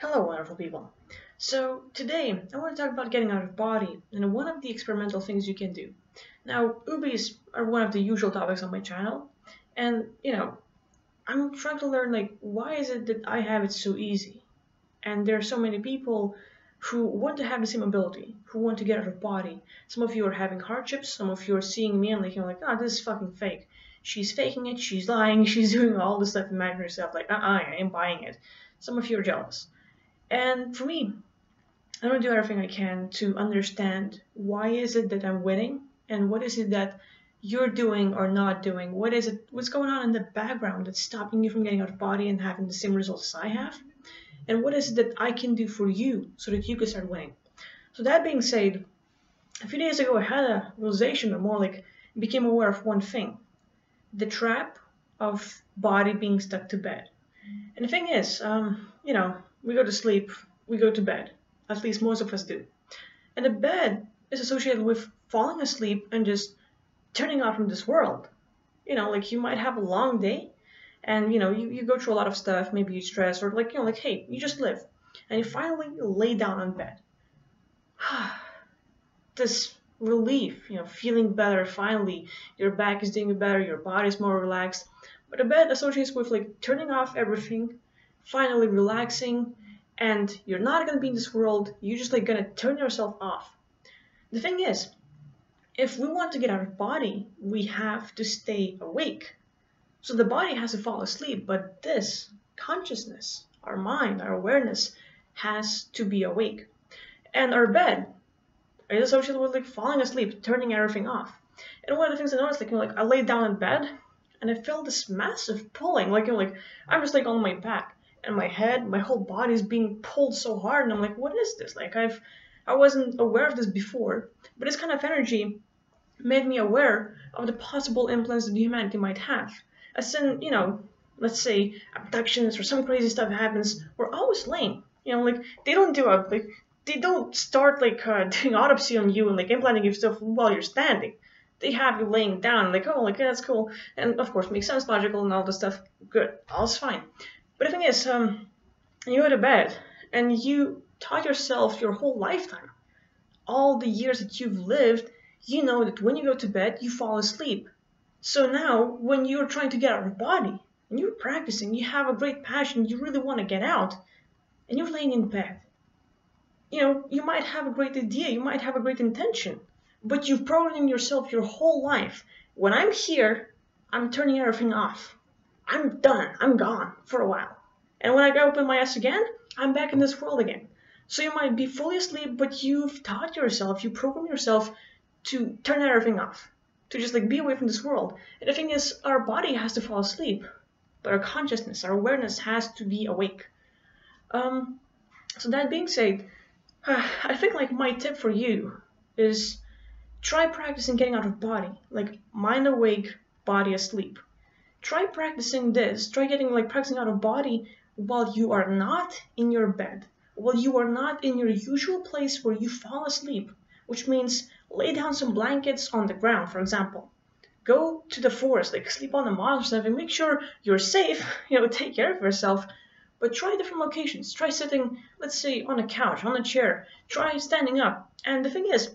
Hello, wonderful people. So, today I want to talk about getting out of body and one of the experimental things you can do. Now, UBIs are one of the usual topics on my channel, and I'm trying to learn why is it that I have it so easy? And there are so many people who want to have the same ability, who want to get out of body. Some of you are having hardships, some of you are seeing me and oh, this is fucking fake. She's faking it, she's lying, she's doing all this stuff, imagine yourself, I ain't buying it. Some of you are jealous. And for me, I want to do everything I can to understand why is it that I'm winning and what is it that you're doing or not doing. What's going on in the background that's stopping you from getting out of body and having the same results as I have? And what is it that I can do for you so that you can start winning? So that being said, a few days ago I had a realization, or more like became aware of one thing: the trap of body being stuck to bed. And the thing is, we go to sleep, we go to bed. At least most of us do. And the bed is associated with falling asleep and just turning off from this world. You might have a long day and, you go through a lot of stuff, maybe you stress or hey, you just live. And you finally lay down on bed. This relief, feeling better finally. Your back is doing better, your body's more relaxed. But the bed associates with turning off everything, finally relaxing, and you're not gonna be in this world, you're just gonna turn yourself off. The thing is, if we want to get out of body, we have to stay awake. So the body has to fall asleep, but this consciousness, our mind, our awareness, has to be awake. And our bed is associated with falling asleep, turning everything off. And one of the things I noticed, I laid down in bed and I felt this massive pulling, I'm just on my back. And my head, my whole body is being pulled so hard, and I'm like, what is this? I wasn't aware of this before, but this kind of energy made me aware of the possible implants that humanity might have. As in, let's say abductions or some crazy stuff happens, we're always laying. They don't they don't start doing autopsy on you and implanting you stuff while you're standing. They have you laying down, yeah, that's cool, and of course makes sense, logical, and all this stuff. Good, all's fine. But the thing is, you go to bed and you taught yourself your whole lifetime, all the years that you've lived, you know that when you go to bed, you fall asleep. So now, when you're trying to get out of body, and you're practicing, you have a great passion, you really want to get out, and you're laying in bed. You might have a great idea, you might have a great intention, but you've programmed yourself your whole life. When I'm here, I'm turning everything off. I'm done. I'm gone for a while. And when I open my eyes again, I'm back in this world again. So you might be fully asleep, but you've taught yourself, you program yourself to turn everything off, to just be away from this world. And the thing is, our body has to fall asleep, but our consciousness, our awareness has to be awake. So that being said, I think my tip for you is try practicing getting out of body, mind awake, body asleep. Try practicing this. Try practicing out of body while you are not in your bed, while you are not in your usual place where you fall asleep, which means lay down some blankets on the ground, for example. Go to the forest, sleep on the moss or something. Make sure you're safe, take care of yourself. But try different locations. Try sitting, let's say, on a couch, on a chair. Try standing up. And the thing is,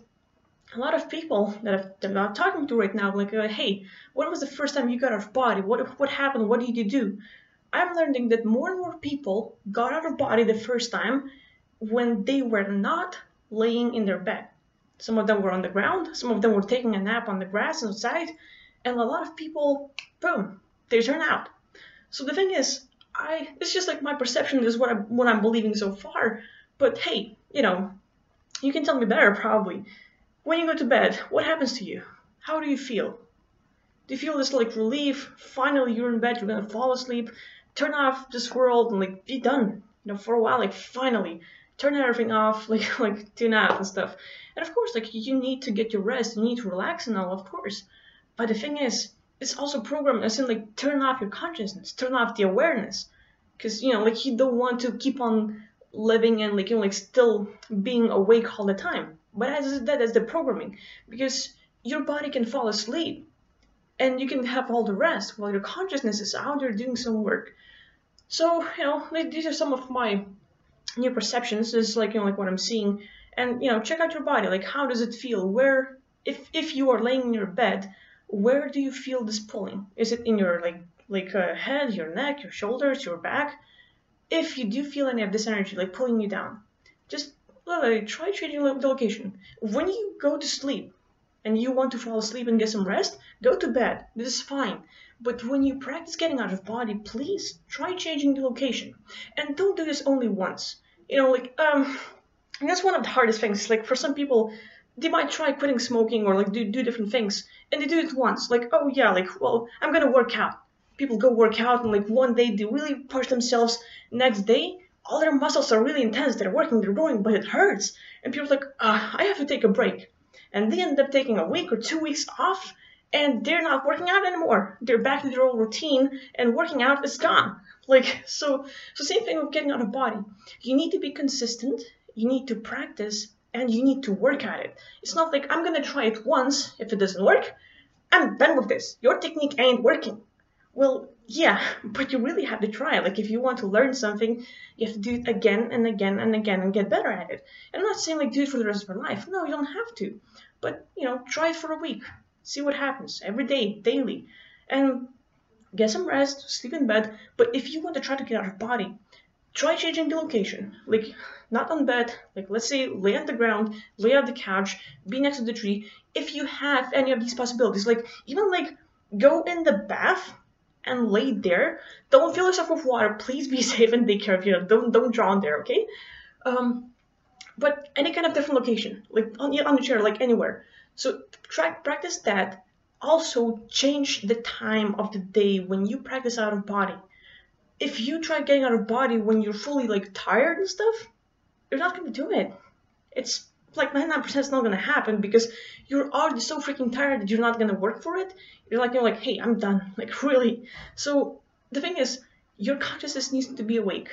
a lot of people that I'm not talking to right now, hey, when was the first time you got out of body? What happened? What did you do? I'm learning that more and more people got out of body the first time when they were not laying in their bed. Some of them were on the ground, some of them were taking a nap on the grass outside, and a lot of people, boom, they turn out. So the thing is, it's just my perception is what I'm believing so far, but hey, you can tell me better probably. When you go to bed, what happens to you? How do you feel? Do you feel this relief? Finally, you're in bed, you're gonna fall asleep, turn off this world and be done. For a while, finally, turn everything off, tune out and stuff. And of course, you need to get your rest, you need to relax and all, of course. But the thing is, it's also programmed as in turn off your consciousness, turn off the awareness, because you don't want to keep on living and still being awake all the time. But that is the programming, because your body can fall asleep and you can have all the rest while your consciousness is out there doing some work. So, these are some of my new perceptions. This is like, like what I'm seeing, and check out your body. Like, how does it feel? Where, if you are laying in your bed, where do you feel this pulling? Is it in your head, your neck, your shoulders, your back? If you do feel any of this energy like pulling you down, just try changing the location. When you go to sleep and you want to fall asleep and get some rest, go to bed. This is fine. But when you practice getting out of body, please try changing the location. And don't do this only once. And that's one of the hardest things. Like, for some people, they might try quitting smoking or like do different things, and they do it once. Like, oh yeah, like, well, I'm gonna work out. People go work out, and like one day they really push themselves. Next day, all their muscles are really intense. They're working, they're going, but it hurts. And people are like, I have to take a break. And they end up taking a week or 2 weeks off, and they're not working out anymore. They're back to their old routine, and working out is gone. Like, so same thing with getting out of body. You need to be consistent, you need to practice, and you need to work at it. It's not like, I'm gonna try it once. If it doesn't work, I'm done with this. Your technique ain't working. Well, yeah, but you really have to try. Like, if you want to learn something, you have to do it again and again and again and get better at it. And I'm not saying like do it for the rest of your life. No, you don't have to. But, try it for a week. See what happens every day, daily. And get some rest, sleep in bed. But if you want to try to get out of body, try changing the location. Like, not on bed. Like, let's say lay on the ground, lay on the couch, be next to the tree. If you have any of these possibilities, like even like go in the bath and lay there. Don't fill yourself with water. Please be safe and take care of you. Don't drown there, okay? But any kind of different location, like on the chair, like anywhere. So practice that. Also, change the time of the day when you practice out of body. If you try getting out of body when you're fully like tired and stuff, you're not gonna do it. It's like 99% is not gonna happen because you're already so freaking tired that you're not gonna work for it. You're like, hey, I'm done. Like, really. So the thing is, your consciousness needs to be awake.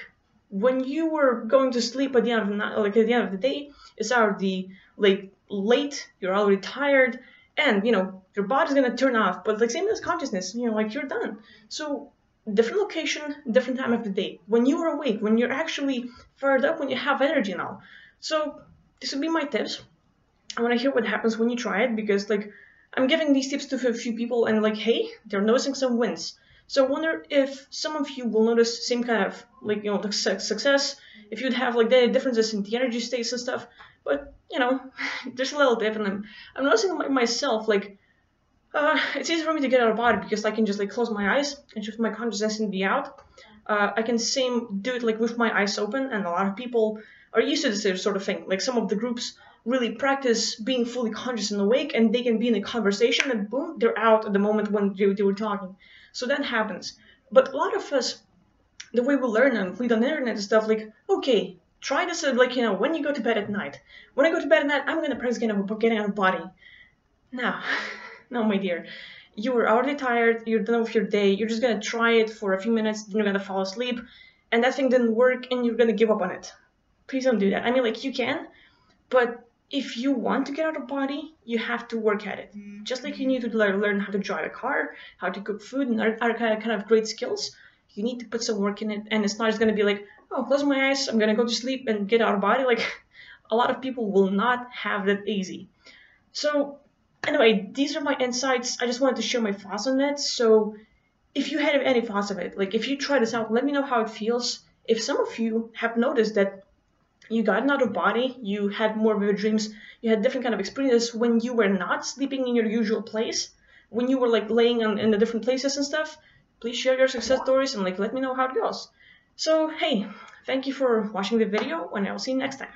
When you were going to sleep at the end of the night, like at the end of the day, it's already like late. You're already tired, and your body's gonna turn off. But like same as consciousness, like you're done. So different location, different time of the day. When you are awake, when you're actually fired up, when you have energy now. So this would be my tips. I want to hear what happens when you try it, because like I'm giving these tips to a few people and like, hey, they're noticing some wins. So I wonder if some of you will notice same kind of like, success, if you'd have like the differences in the energy states and stuff. But there's a little tip, and I'm noticing myself, like, it's easy for me to get out of body because I can just like close my eyes and shift my consciousness and be out. I can do it like with my eyes open, and a lot of people are used to this sort of thing. Like some of the groups really practice being fully conscious and awake, and they can be in a conversation and boom, they're out at the moment when they were talking. So that happens. But a lot of us, the way we learn and read on the internet and stuff, like, okay, try this like, when you go to bed at night. When I go to bed at night, I'm gonna practice getting out of body. No, no, my dear. You were already tired, you're done with your day, you're just gonna try it for a few minutes, then you're gonna fall asleep, and that thing didn't work, and you're gonna give up on it. Please don't do that. I mean, like, you can, but if you want to get out of body, you have to work at it. Just like you need to learn how to drive a car, how to cook food, and other kind of great skills, you need to put some work in it, and it's not just gonna be like, oh, close my eyes, I'm gonna go to sleep and get out of body. Like, a lot of people will not have that easy. So, anyway, these are my insights. I just wanted to share my thoughts on that. So if you had any thoughts of it, like if you try this out, let me know how it feels. If some of you have noticed that you gotten out of body, you had more vivid dreams, you had different kind of experiences when you were not sleeping in your usual place, when you were like laying in the different places and stuff, please share your success stories and like let me know how it goes. So hey, thank you for watching the video, and I'll see you next time.